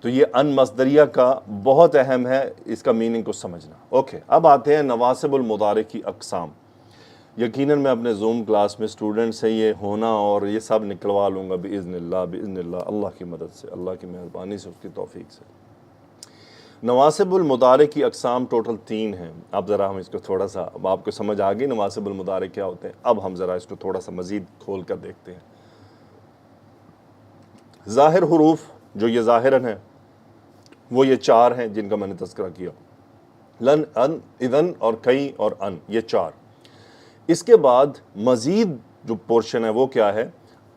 تو یہ ان مصدریہ کا بہت اہم ہے اس کا میننگ کو سمجھنا۔ اوکے، اب آتے ہیں نواسب المضارع کی اقسام۔ یقیناً میں اپنے زوم کلاس میں اسٹوڈنٹ سے یہ ہونا اور یہ سب نکلوا لوں گا باذن اللہ، اللہ کی مدد سے، اللہ کی مہربانی سے، اس کی توفیق سے۔ نواسب المضارع کی اقسام ٹوٹل 3 ہیں۔ اب ذرا ہم اس کو تھوڑا سا، اب آپ کو سمجھ آ گئی نواسب المضارع کیا ہوتے ہیں، اب ہم ذرا اس کو تھوڑا سا مزید کھول کر دیکھتے ہیں۔ ظاہر حروف، جو یہ ظاہراً ہے، وہ یہ چار ہیں جن کا میں نے تذکرہ کیا، لن، ان، اذن اور کئی اور ان، یہ چار۔ اس کے بعد مزید جو پورشن ہے وہ کیا ہے؟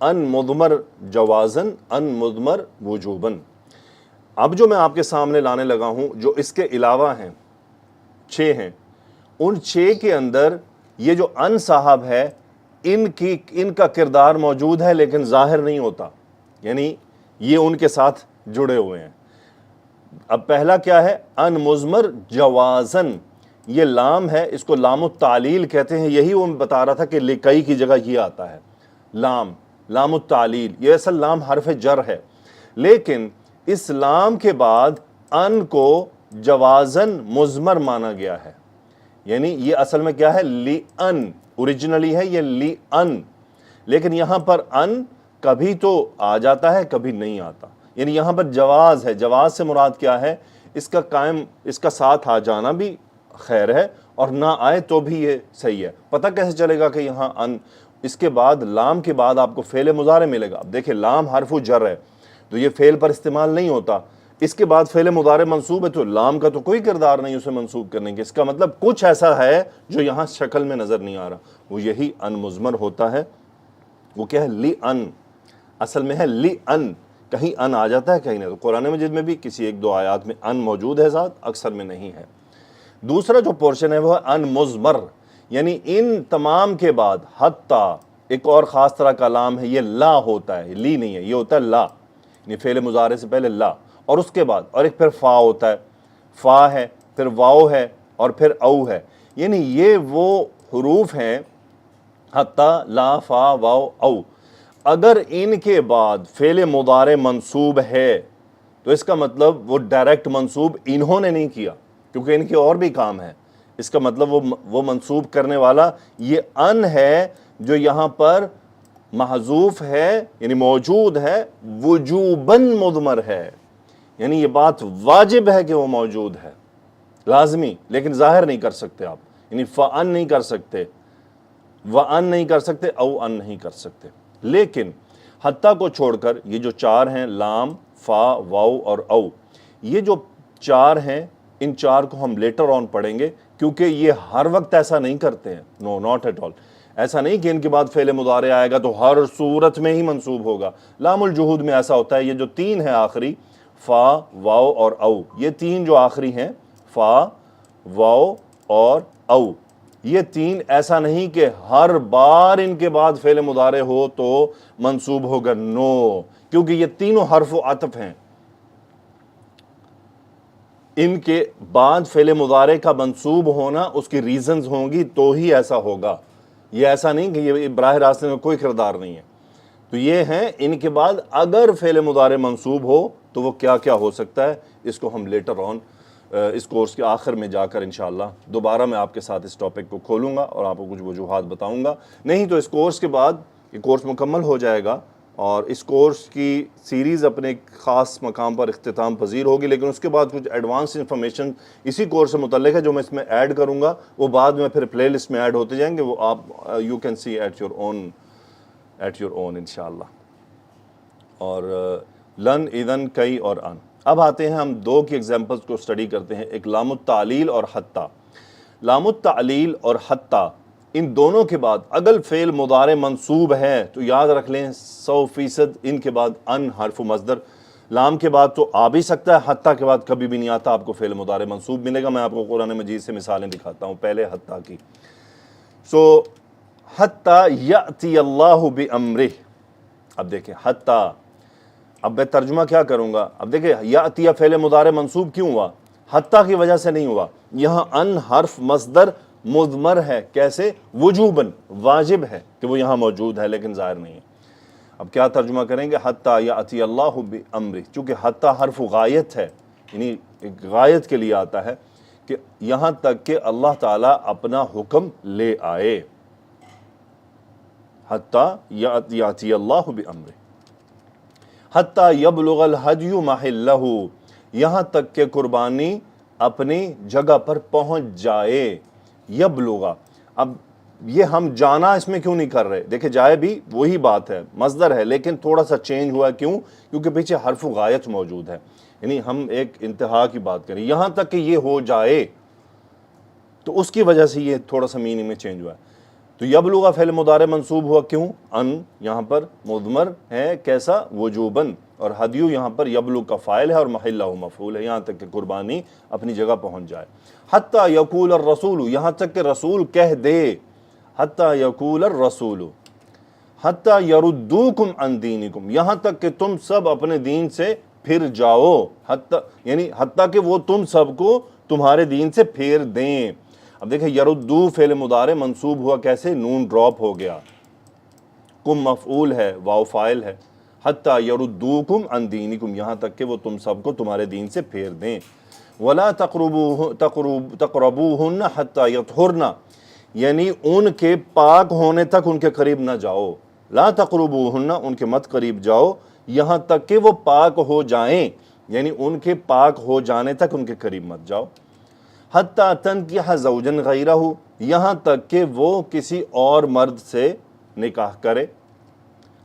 ان مضمر جوازن، ان مضمر وجوبن۔ اب جو میں آپ کے سامنے لانے لگا ہوں جو اس کے علاوہ ہیں، 6 ہیں، ان 6 کے اندر یہ جو ان صاحب ہے ان کا کردار موجود ہے لیکن ظاہر نہیں ہوتا، یعنی یہ ان کے ساتھ جڑے ہوئے ہیں۔ اب پہلا کیا ہے؟ ان مضمر جوازن، یہ لام ہے، اس کو لام التعلیل کہتے ہیں، یہی وہ بتا رہا تھا کہ لکئی کی جگہ یہ آتا ہے لام التعلیل، یہ اصل لام حرف جر ہے، لیکن اس لام کے بعد ان کو جوازن مضمر مانا گیا ہے، یعنی یہ اصل میں کیا ہے؟ لی ان، اوریجنلی ہے یہ لی ان، لیکن یہاں پر ان کبھی تو آ جاتا ہے کبھی نہیں آتا، یعنی یہاں پر جواز ہے۔ جواز سے مراد کیا ہے؟ اس کا ساتھ آ جانا بھی خیر ہے اور نہ آئے تو بھی یہ صحیح ہے۔ پتہ کیسے چلے گا کہ یہاں ان، اس کے بعد لام کے بعد آپ کو فعل مضارع ملے گا۔ اب دیکھیں لام حرف جر ہے تو یہ فعل پر استعمال نہیں ہوتا، اس کے بعد فعل مضارع منصوب ہے تو لام کا تو کوئی کردار نہیں اسے منصوب کرنے کے، اس کا مطلب کچھ ایسا ہے جو یہاں شکل میں نظر نہیں آ رہا، وہ یہی ان مضمر ہوتا ہے۔ وہ کیا ہے؟ لی ان، اصل میں ہے لی ان، کہیں ان آ جاتا ہے کہیں نہیں، تو قرآن مجید میں بھی کسی 1-2 آیات میں ان موجود ہے ذات، اکثر میں نہیں ہے۔ دوسرا جو پورشن ہے وہ ہے ان مضمر، یعنی ان تمام کے بعد حتیٰ، ایک اور خاص طرح کا لام ہے، یہ لا ہوتا ہے، لی نہیں ہے، یہ ہوتا ہے لا، یعنی فعل مضارع سے پہلے لا، اور اس کے بعد اور ایک پھر فا ہوتا ہے، فا ہے، پھر واو ہے اور پھر او ہے، یعنی یہ وہ حروف ہیں حتیٰ، لا، فا، واو، او، اگر ان کے بعد فعل مضارع منصوب ہے تو اس کا مطلب وہ ڈائریکٹ منصوب انہوں نے نہیں کیا، کیونکہ ان کے اور بھی کام ہے، اس کا مطلب وہ منصوب کرنے والا یہ ان ہے جو یہاں پر محذوف ہے، یعنی موجود ہے، وجوباً مضمر ہے، یعنی یہ بات واجب ہے کہ وہ موجود ہے، لازمی، لیکن ظاہر نہیں کر سکتے آپ، یعنی فَأَن نہیں کر سکتے، وَأَن نہیں کر سکتے، او ان نہیں کر سکتے، لیکن حتیٰ کو چھوڑ کر یہ جو 4 ہیں، لام، فا، واو اور او، یہ جو 4 ہیں ان 4 کو ہم لیٹر آن پڑھیں گے، کیونکہ یہ ہر وقت ایسا نہیں کرتے ہیں، نو ناٹ ایٹ آل، ایسا نہیں کہ ان کے بعد فعل مضارع آئے گا تو ہر صورت میں ہی منصوب ہوگا۔ لام الجہود میں ایسا ہوتا ہے، یہ جو 3 ہیں آخری، فا، واو اور او، یہ 3 جو آخری ہیں، فا، واو اور او، یہ 3 ایسا نہیں کہ ہر بار ان کے بعد فعل مضارع ہو تو منصوب ہوگا، نو، کیونکہ یہ تینوں حرف و عطف ہیں، ان کے بعد فعل مضارع کا منصوب ہونا اس کی ریزنز ہوں گی تو ہی ایسا ہوگا، یہ ایسا نہیں کہ یہ براہ راست میں کوئی کردار نہیں ہے۔ تو یہ ہیں ان کے بعد اگر فعل مضارع منصوب ہو تو وہ کیا کیا ہو سکتا ہے، اس کو ہم لیٹر آن اس کورس کے آخر میں جا کر انشاءاللہ دوبارہ میں آپ کے ساتھ اس ٹاپک کو کھولوں گا اور آپ کو کچھ وجوہات بتاؤں گا، نہیں تو اس کورس کے بعد یہ کورس مکمل ہو جائے گا اور اس کورس کی سیریز اپنے ایک خاص مقام پر اختتام پذیر ہوگی، لیکن اس کے بعد کچھ ایڈوانس انفارمیشن اسی کورس سے متعلق ہے جو میں اس میں ایڈ کروں گا، وہ بعد میں پھر پلے لسٹ میں ایڈ ہوتے جائیں گے، وہ آپ you can see at your own انشاءاللہ۔ اور لن، اذن، کئی اور ان۔ اب آتے ہیں ہم 2 کی ایگزامپلس کو سٹڈی کرتے ہیں، ایک لام التعلیل اور حتیٰ۔ لام التعلیل اور حتیٰ، ان دونوں کے بعد اگر فعل مضارع منصوب ہے تو یاد رکھ لیں 100% ان کے بعد ان حرف مصدر، لام کے بعد تو آ بھی سکتا ہے، حتیٰ کے بعد کبھی بھی نہیں آتا، آپ کو فعل مضارع منصوب ملے گا۔ میں آپ کو قرآن مجید سے مثالیں دکھاتا ہوں، پہلے حتیٰ کی۔ حتیٰ یأتی اللہ بامرہ، اب دیکھیں حتیٰ، اب میں ترجمہ کیا کروں گا، اب دیکھیں یأتی فعل مضارع منصوب کیوں ہوا؟ حتیٰ کی وجہ سے نہیں ہوا، یہاں ان حرف مصدر مضمر ہے، کیسے؟ وجوباً، واجب ہے کہ وہ یہاں موجود ہے لیکن ظاہر نہیں ہے۔ اب کیا ترجمہ کریں گے؟ حتیٰ یأتی اللہ بامرہ، چونکہ حتیٰ حرف غایت ہے، یعنی ایک غایت کے لیے آتا ہے کہ یہاں تک کہ اللہ تعالیٰ اپنا حکم لے آئے، حتیٰ یأتی اللہ بامرہ، حتیٰ یبلغ الہدی محلہ، یہاں تک کہ قربانی اپنی جگہ پر پہنچ جائے، یبلغ، اب یہ ہم جانا اس میں کیوں نہیں کر رہے؟ دیکھیں جائے بھی وہی بات ہے، مصدر ہے لیکن تھوڑا سا چینج ہوا، کیوں؟ کیونکہ پیچھے حرف غایت موجود ہے، یعنی ہم ایک انتہا کی بات کریں، یہاں تک کہ یہ ہو جائے، تو اس کی وجہ سے یہ تھوڑا سا میننگ میں چینج ہوا ہے۔ تو یبلغ فعل مضارع منصوب ہوا کیوں؟ ان یہاں پر مضمر ہے، کیسا؟ وجوباً، اور ہدیو یہاں پر یبلغ کا فاعل ہے اور محلہ مفعول ہے، یہاں تک کہ قربانی اپنی جگہ پہنچ جائے۔ حتی یقول الرسول، یہاں تک کہ رسول کہہ دے، حتی یقول الرسول، حتی یردوکم عن دینکم، یہاں تک کہ تم سب اپنے دین سے پھر جاؤ، یعنی حتیٰ کہ وہ تم سب کو تمہارے دین سے پھیر دیں۔ اب دیکھیں یردو فعل مضارع منصوب ہوا کیسے؟ نون ڈراپ ہو گیا، کم مفعول ہے، واو فاعل ہے، حتی یردوکم عن دینکم، یہاں تک کہ وہ تم سب کو تمہارے دین سے پھیر دیں۔ ولا تقربوہن حتی یطہرن، یعنی ان کے پاک ہونے تک ان کے قریب نہ جاؤ، لا تقربوہن، ان کے مت قریب جاؤ یہاں تک کہ وہ پاک ہو جائیں، یعنی ان کے پاک ہو جانے تک ان کے قریب مت جاؤ۔ حتی تنکح زوجا غیرہ، یہاں تک کہ وہ کسی اور مرد سے نکاح کرے۔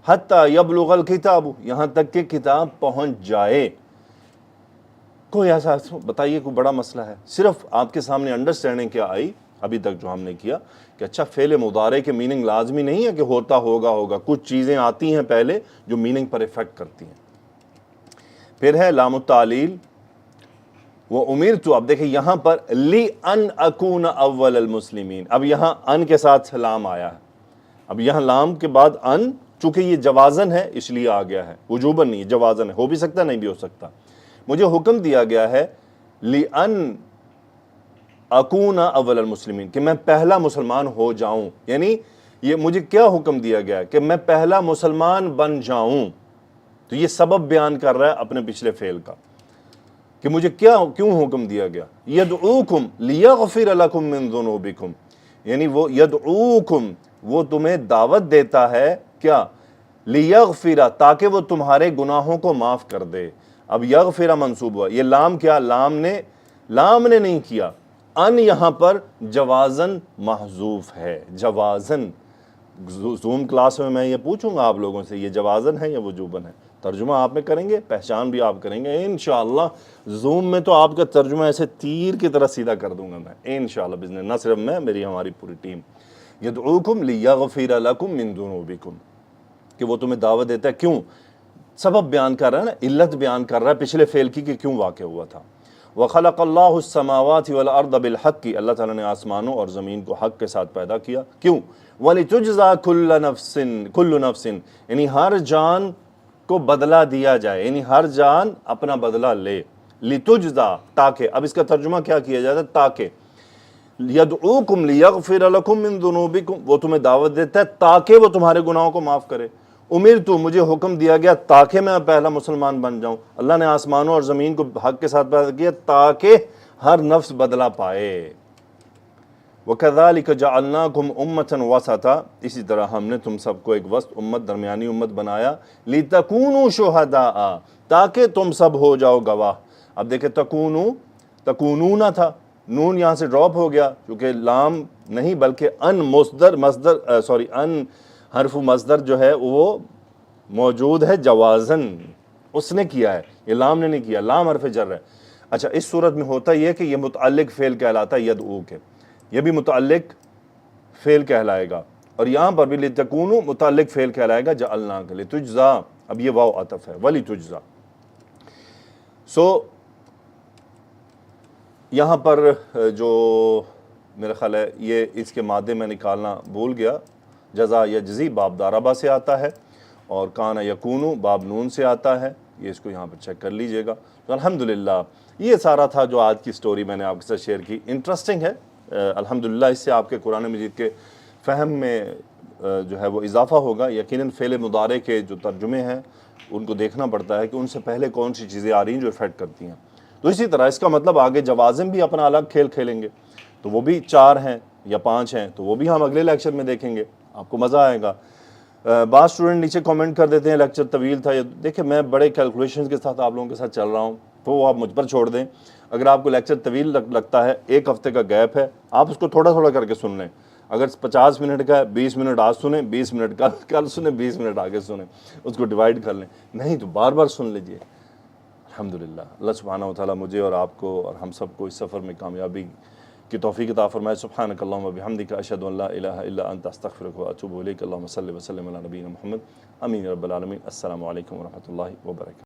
حتی یبلغ الکتاب، یہاں تک کہ کتاب پہنچ جائے۔ کوئی ایسا بتائیے کوئی بڑا مسئلہ ہے؟ صرف آپ کے سامنے انڈرسٹینڈنگ کیا آئی ابھی تک جو ہم نے کیا کہ اچھا فعل مضارع کے میننگ لازمی نہیں ہے کہ ہوتا ہوگا، کچھ چیزیں آتی ہیں پہلے جو میننگ پر افیکٹ کرتی ہیں۔ پھر ہے لام التعلیل، وہ امرت، اب دیکھیں یہاں پر لی ان اکون اول المسلمین، اب یہاں ان کے ساتھ لام آیا ہے، اب یہاں لام کے بعد ان، چونکہ یہ جوازن ہے اس لیے آ گیا ہے، وجوباً نہیں، جوازن ہے، ہو بھی سکتا نہیں بھی ہو سکتا۔ مجھے حکم دیا گیا ہے لی ان اکون اول المسلمین، کہ میں پہلا مسلمان ہو جاؤں، یعنی یہ مجھے کیا حکم دیا گیا ہے کہ میں پہلا مسلمان بن جاؤں، تو یہ سبب بیان کر رہا ہے اپنے پچھلے فعل کا کہ مجھے کیوں حکم دیا گیا۔ یدعوکم لیغفر لکم من ذنوبکم، یعنی وہ یدعوکم، وہ تمہیں دعوت دیتا ہے کیا؟ لیغفر، تاکہ وہ تمہارے گناہوں کو معاف کر دے۔ اب یغفر منصوب ہوا، یہ لام کیا؟ لام نے نہیں کیا، ان یہاں پر جوازن محذوف ہے، جوازن۔ زوم کلاس میں میں یہ پوچھوں گا آپ لوگوں سے یہ جوازن ہے یا وجوباً ہے، ترجمہ آپ میں کریں گے، پہچان بھی آپ کریں گے انشاءاللہ۔ زوم میں تو آپ کا ترجمہ ایسے تیر کی طرح سیدھا کر دوں گا میں انشاءاللہ باذن اللہ، نہ صرف میں، ہماری پوری ٹیم۔ یدعوکم لیغفر لکم من ذنوبکم، کہ وہ تمہیں دعوت دیتا ہے، کیوں؟ سبب بیان کر رہا ہے نا، علت بیان کر رہا ہے پچھلے فعل کی کہ کیوں واقع ہوا تھا۔ وَخَلَقَ اللَّهُ السَّمَاوَاتِ وَالْأَرْضَ بِالْحَقِّ، اللہ تعالیٰ نے آسمانوں اور زمین کو حق کے ساتھ پیدا کیا، کیوں؟ وَلِتُجْزَى كُلُّ نَفْسٍ، یعنی ہر جان کو بدلہ دیا جائے، یعنی ہر جان اپنا بدلہ لے۔ لِتُجْزَى، تاکہ، اب اس کا ترجمہ کیا کیا جاتا ہے؟ تاکہ۔ یدعوکم لیغفر لکم من ذنوبکم، وہ تمہیں دعوت دیتا ہے تاکہ وہ تمہارے گناہوں کو معاف کرے۔ امرتو، مجھے حکم دیا گیا تاکہ میں پہلا مسلمان بن جاؤں۔ اللہ نے آسمانوں اور زمین کو حق کے ساتھ پیدا کیا تاکہ ہر نفس بدلہ پائے۔ وَكَذَلِكَ جَعَلْنَاكُمْ أُمَّةً وَسَطًا، اسی طرح ہم نے تم سب کو ایک وسط امت، درمیانی امت بنایا۔ لِتَكُونُوا شُهَدَاءَ، تاکہ تم سب ہو جاؤ گواہ۔ اب دیکھیں تکونون تھا، نون یہاں سے ڈراپ ہو گیا کیونکہ لام نہیں بلکہ ان ان حرف مصدر جو ہے وہ موجود ہے جوازن، اس نے کیا ہے، یہ لام نے نہیں کیا، لام حرف جر ہے۔ اچھا اس صورت میں ہوتا یہ کہ یہ متعلق فعل کہلاتا ہے یدعو کے، یہ بھی متعلق فعل کہلائے گا، اور یہاں پر بھی لتکونو متعلق فعل کہلائے گا جعلناک، لتجزا، اب یہ واو عطف ہے، ولتجزا۔ یہاں پر جو میرا خیال ہے یہ اس کے مادے میں نکالنا بھول گیا، جزا یجزی باب داربا سے آتا ہے، اور کانا یکونو باب نون سے آتا ہے، یہ اس کو یہاں پر چیک کر لیجئے گا۔ تو الحمدللہ یہ سارا تھا جو آج کی سٹوری میں نے آپ کے ساتھ شیئر کی، انٹرسٹنگ ہے الحمدللہ، اس سے آپ کے قرآن مجید کے فہم میں جو ہے وہ اضافہ ہوگا۔ یقیناً فعل مضارع کے جو ترجمے ہیں ان کو دیکھنا پڑتا ہے کہ ان سے پہلے کون سی چیزیں آ رہی ہیں جو افیکٹ کرتی ہیں، تو اسی طرح اس کا مطلب آگے جوازم بھی اپنا الگ کھیل کھیلیں گے، تو وہ بھی 4 ہیں یا 5 ہیں، تو وہ بھی ہم اگلے لیکچر میں دیکھیں گے، آپ کو مزہ آئے گا۔ بعض اسٹوڈنٹ نیچے کامنٹ کر دیتے ہیں لیکچر طویل تھا، دیکھیں میں بڑے کیلکولیشنز کے ساتھ آپ لوگوں کے ساتھ چل رہا ہوں، تو وہ آپ مجھ پر چھوڑ دیں۔ اگر آپ کو لیکچر طویل لگتا ہے، 1 ہفتے کا گیپ ہے، آپ اس کو تھوڑا تھوڑا کر کے سن لیں۔ اگر 50 منٹ کا ہے 20 منٹ آج سنیں، 20 منٹ کل سنیں، 20 منٹ آگے سنیں، اس کو ڈیوائیڈ کر لیں، نہیں تو بار بار سن لیجئے۔ الحمدللہ اللہ سبحانہ وتعالیٰ مجھے اور آپ کو اور ہم سب کو اس سفر میں کامیابی کی توفیق عطا فرمائے۔ سبحانک اللہم و بحمدک، اشہد ان لا الہ الا انت، استغفرک و اتوب الیک۔ اللہم صلی وسلم علی نبینا محمد، امین رب العالمین۔ السلام علیکم ورحمۃ اللہ وبرکاتہ۔